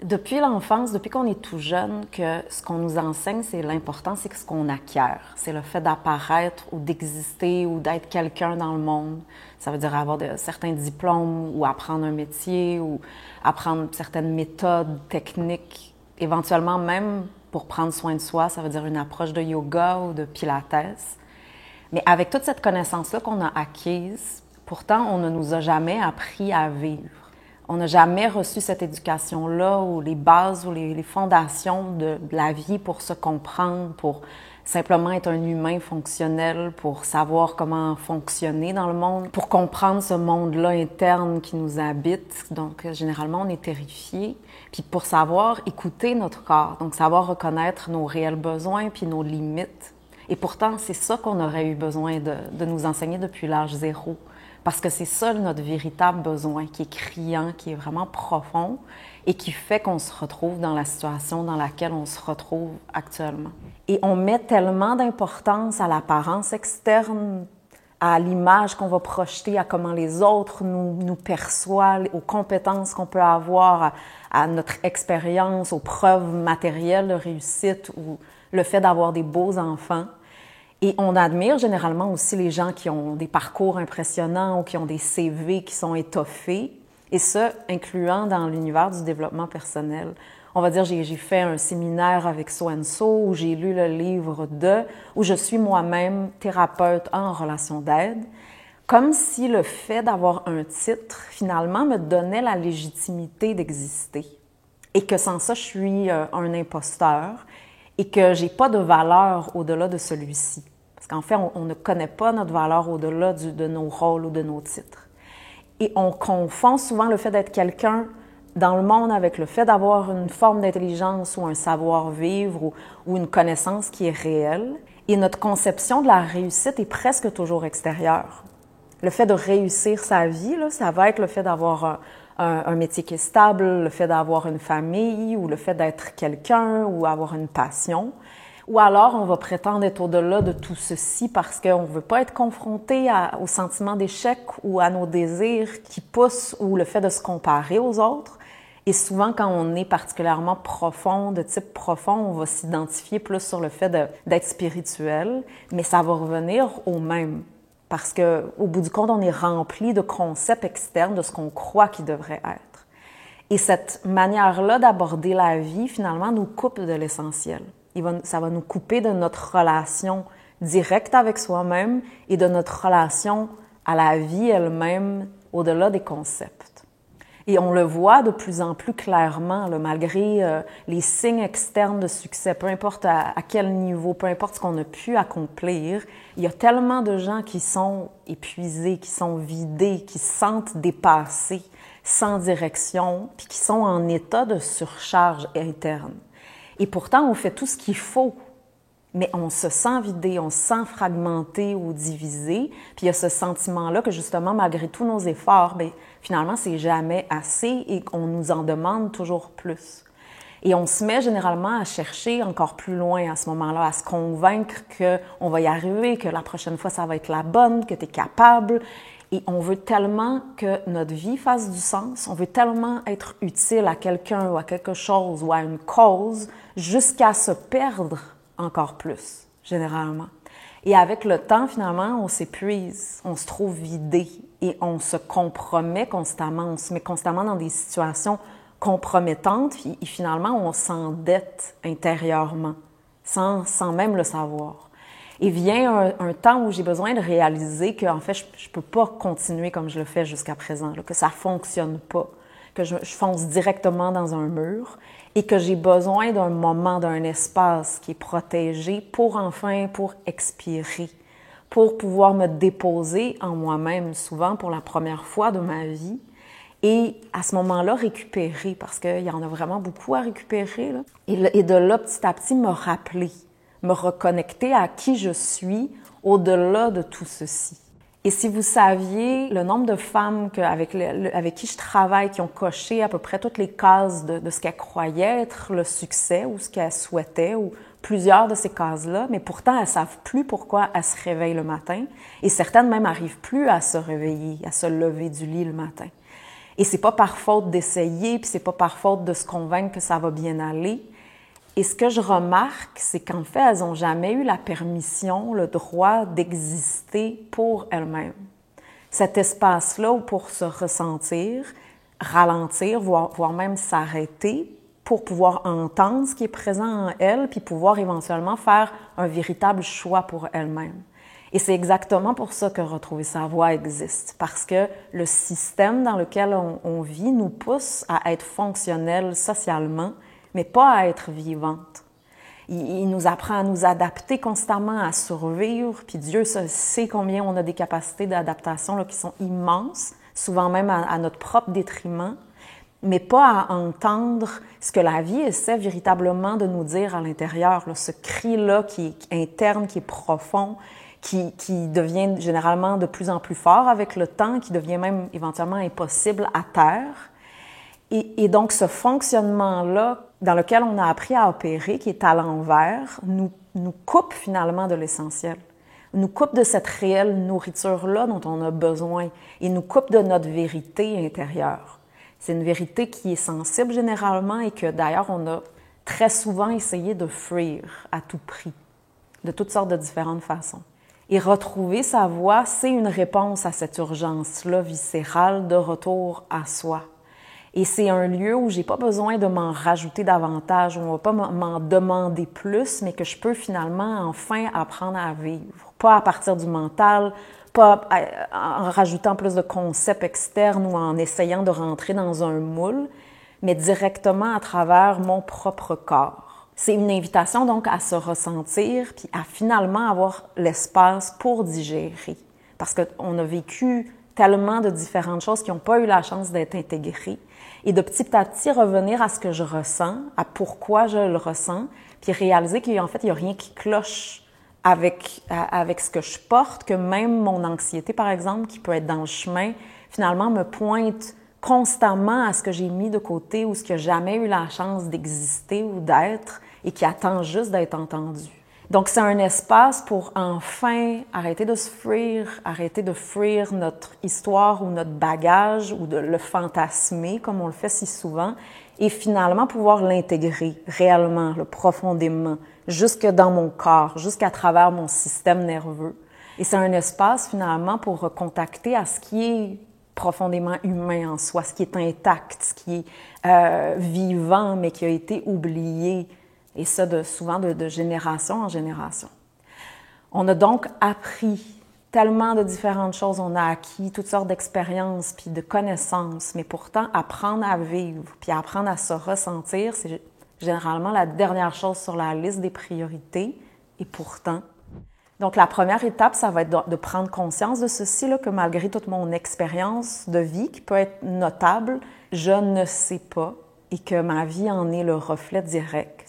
Depuis l'enfance, depuis qu'on est tout jeune, que ce qu'on nous enseigne, c'est l'important, c'est que ce qu'on acquiert. C'est le fait d'apparaître ou d'exister ou d'être quelqu'un dans le monde. Ça veut dire avoir certains diplômes ou apprendre un métier ou apprendre certaines méthodes, techniques, éventuellement même pour prendre soin de soi, ça veut dire une approche de yoga ou de pilates. Mais avec toute cette connaissance-là qu'on a acquise, pourtant, on ne nous a jamais appris à vivre. On n'a jamais reçu cette éducation-là ou les bases ou les fondations de la vie pour se comprendre, pour simplement être un humain fonctionnel, pour savoir comment fonctionner dans le monde, pour comprendre ce monde-là interne qui nous habite. Donc, généralement, on est terrifié. Puis pour savoir écouter notre corps, donc savoir reconnaître nos réels besoins puis nos limites. Et pourtant, c'est ça qu'on aurait eu besoin de nous enseigner depuis l'âge 0. Parce que c'est ça notre véritable besoin, qui est criant, qui est vraiment profond et qui fait qu'on se retrouve dans la situation dans laquelle on se retrouve actuellement. Et on met tellement d'importance à l'apparence externe, à l'image qu'on va projeter, à comment les autres nous perçoivent, aux compétences qu'on peut avoir, à notre expérience, aux preuves matérielles de réussite ou le fait d'avoir des beaux enfants. Et on admire généralement aussi les gens qui ont des parcours impressionnants ou qui ont des CV qui sont étoffés, et ça, incluant dans l'univers du développement personnel. On va dire, j'ai fait un séminaire avec so-and-so, où j'ai lu le livre où je suis moi-même thérapeute en relation d'aide, comme si le fait d'avoir un titre, finalement, me donnait la légitimité d'exister. Et que sans ça, je suis un imposteur, et que j'ai pas de valeur au-delà de celui-ci. Parce qu'en fait, on ne connaît pas notre valeur au-delà de nos rôles ou de nos titres. Et on confond souvent le fait d'être quelqu'un dans le monde avec le fait d'avoir une forme d'intelligence ou un savoir-vivre ou une connaissance qui est réelle. Et notre conception de la réussite est presque toujours extérieure. Le fait de réussir sa vie, là, ça va être le fait d'avoir un métier qui est stable, le fait d'avoir une famille ou le fait d'être quelqu'un ou avoir une passion. Ou alors, on va prétendre être au-delà de tout ceci parce qu'on ne veut pas être confronté au sentiment d'échec ou à nos désirs qui poussent ou le fait de se comparer aux autres. Et souvent, quand on est particulièrement profond, de type profond, on va s'identifier plus sur le fait d'être spirituel, mais ça va revenir au même. Parce qu'au bout du compte, on est rempli de concepts externes de ce qu'on croit qu'il devrait être. Et cette manière-là d'aborder la vie, finalement, nous coupe de l'essentiel. Ça va nous couper de notre relation directe avec soi-même et de notre relation à la vie elle-même au-delà des concepts. Et on le voit de plus en plus clairement, là, malgré les signes externes de succès, peu importe à quel niveau, peu importe ce qu'on a pu accomplir, il y a tellement de gens qui sont épuisés, qui sont vidés, qui se sentent dépassés, sans direction, puis qui sont en état de surcharge interne. Et pourtant, on fait tout ce qu'il faut, mais on se sent vidé, on se sent fragmenté ou divisé. Puis il y a ce sentiment-là que justement, malgré tous nos efforts, bien, finalement, c'est jamais assez et qu'on nous en demande toujours plus. Et on se met généralement à chercher encore plus loin à ce moment-là, à se convaincre qu'on va y arriver, que la prochaine fois, ça va être la bonne, que tu es capable. Et on veut tellement que notre vie fasse du sens, on veut tellement être utile à quelqu'un ou à quelque chose ou à une cause jusqu'à se perdre encore plus, généralement. Et avec le temps, finalement, on s'épuise, on se trouve vidé et on se compromet constamment, on se met constamment dans des situations compromettantes et finalement, on s'endette intérieurement sans même le savoir. Et vient un temps où j'ai besoin de réaliser qu'en fait, je ne peux pas continuer comme je le fais jusqu'à présent, là, que ça ne fonctionne pas, que je fonce directement dans un mur et que j'ai besoin d'un moment, d'un espace qui est protégé pour expirer, pour pouvoir me déposer en moi-même, souvent pour la première fois de ma vie, et à ce moment-là, récupérer, parce qu'il y en a vraiment beaucoup à récupérer, là. Et de là, petit à petit, me rappeler, me reconnecter à qui je suis au-delà de tout ceci. Et si vous saviez le nombre de femmes avec qui je travaille qui ont coché à peu près toutes les cases de ce qu'elles croyaient être le succès ou ce qu'elles souhaitaient, ou plusieurs de ces cases-là, mais pourtant elles ne savent plus pourquoi elles se réveillent le matin et certaines même n'arrivent plus à se réveiller, à se lever du lit le matin. Et c'est pas par faute d'essayer, puis c'est pas par faute de se convaincre que ça va bien aller. Et ce que je remarque, c'est qu'en fait, elles n'ont jamais eu la permission, le droit d'exister pour elles-mêmes. Cet espace-là où pour se ressentir, ralentir, voire même s'arrêter pour pouvoir entendre ce qui est présent en elles, puis pouvoir éventuellement faire un véritable choix pour elles-mêmes. Et c'est exactement pour ça que Retrouver sa voix existe, parce que le système dans lequel on vit nous pousse à être fonctionnel socialement, mais pas à être vivante. Il nous apprend à nous adapter constamment, à survivre, puis Dieu sait combien on a des capacités d'adaptation là, qui sont immenses, souvent même à notre propre détriment, mais pas à entendre ce que la vie essaie véritablement de nous dire à l'intérieur, là, ce cri-là qui est interne, qui est profond, qui devient généralement de plus en plus fort avec le temps, qui devient même éventuellement impossible à taire. Et donc, ce fonctionnement-là, dans lequel on a appris à opérer, qui est à l'envers, nous coupe finalement de l'essentiel, nous coupe de cette réelle nourriture-là dont on a besoin et nous coupe de notre vérité intérieure. C'est une vérité qui est sensible généralement et que d'ailleurs on a très souvent essayé de fuir à tout prix, de toutes sortes de différentes façons. Et retrouver sa voix, c'est une réponse à cette urgence-là viscérale de retour à soi. Et c'est un lieu où j'ai pas besoin de m'en rajouter davantage, où on va pas m'en demander plus, mais que je peux finalement enfin apprendre à vivre. Pas à partir du mental, pas en rajoutant plus de concepts externes ou en essayant de rentrer dans un moule, mais directement à travers mon propre corps. C'est une invitation donc à se ressentir puis à finalement avoir l'espace pour digérer. Parce qu'on a vécu tellement de différentes choses qui n'ont pas eu la chance d'être intégrées. Et de petit à petit revenir à ce que je ressens, à pourquoi je le ressens, puis réaliser qu'en fait, il n'y a rien qui cloche avec ce que je porte, que même mon anxiété, par exemple, qui peut être dans le chemin, finalement me pointe constamment à ce que j'ai mis de côté ou ce qui n'a jamais eu la chance d'exister ou d'être et qui attend juste d'être entendu. Donc, c'est un espace pour enfin arrêter de se fuir, arrêter de fuir notre histoire ou notre bagage ou de le fantasmer comme on le fait si souvent et finalement pouvoir l'intégrer réellement, profondément, jusque dans mon corps, jusqu'à travers mon système nerveux. Et c'est un espace finalement pour recontacter à ce qui est profondément humain en soi, ce qui est intact, ce qui est vivant mais qui a été oublié. Et ça, souvent de génération en génération. On a donc appris tellement de différentes choses, on a acquis toutes sortes d'expériences puis de connaissances, mais pourtant, apprendre à vivre puis apprendre à se ressentir, c'est généralement la dernière chose sur la liste des priorités. Et pourtant, donc la première étape, ça va être de prendre conscience de ceci, là, que malgré toute mon expérience de vie, qui peut être notable, je ne sais pas et que ma vie en est le reflet direct.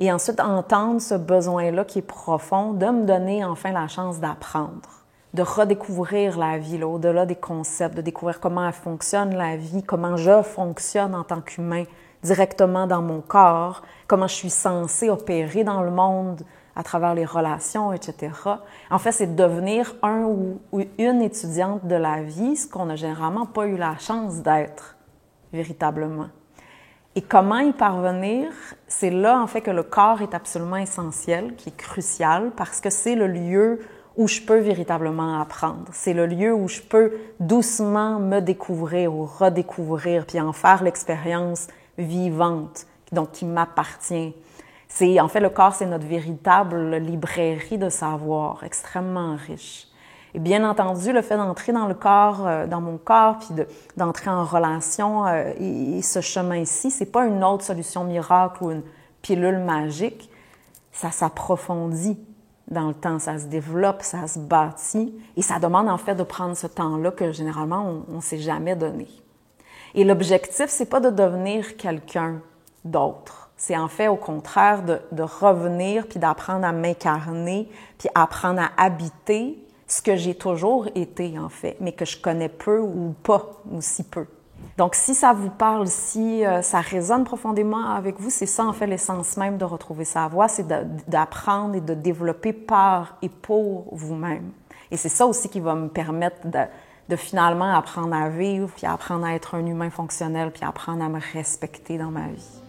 Et ensuite, entendre ce besoin-là qui est profond, de me donner enfin la chance d'apprendre, de redécouvrir la vie, là, au-delà des concepts, de découvrir comment elle fonctionne la vie, comment je fonctionne en tant qu'humain directement dans mon corps, comment je suis censée opérer dans le monde à travers les relations, etc. En fait, c'est devenir un ou une étudiante de la vie, ce qu'on n'a généralement pas eu la chance d'être véritablement. Et comment y parvenir? C'est là, en fait, que le corps est absolument essentiel, qui est crucial, parce que c'est le lieu où je peux véritablement apprendre. C'est le lieu où je peux doucement me découvrir ou redécouvrir, puis en faire l'expérience vivante, donc qui m'appartient. En fait, le corps, c'est notre véritable librairie de savoir, extrêmement riche. Et bien entendu, le fait d'entrer dans le corps, dans mon corps, puis d'entrer en relation, et ce chemin-ci, c'est pas une autre solution miracle ou une pilule magique. Ça s'approfondit dans le temps, ça se développe, ça se bâtit, et ça demande en fait de prendre ce temps-là que généralement on s'est jamais donné. Et l'objectif, c'est pas de devenir quelqu'un d'autre. C'est en fait au contraire de revenir puis d'apprendre à m'incarner, puis apprendre à habiter ce que j'ai toujours été, en fait, mais que je connais peu ou pas, ou si peu. Donc, si ça vous parle, si ça résonne profondément avec vous, c'est ça, en fait, l'essence même de retrouver sa voix, c'est d'apprendre et de développer par et pour vous-même. Et c'est ça aussi qui va me permettre de finalement apprendre à vivre, puis apprendre à être un humain fonctionnel, puis apprendre à me respecter dans ma vie.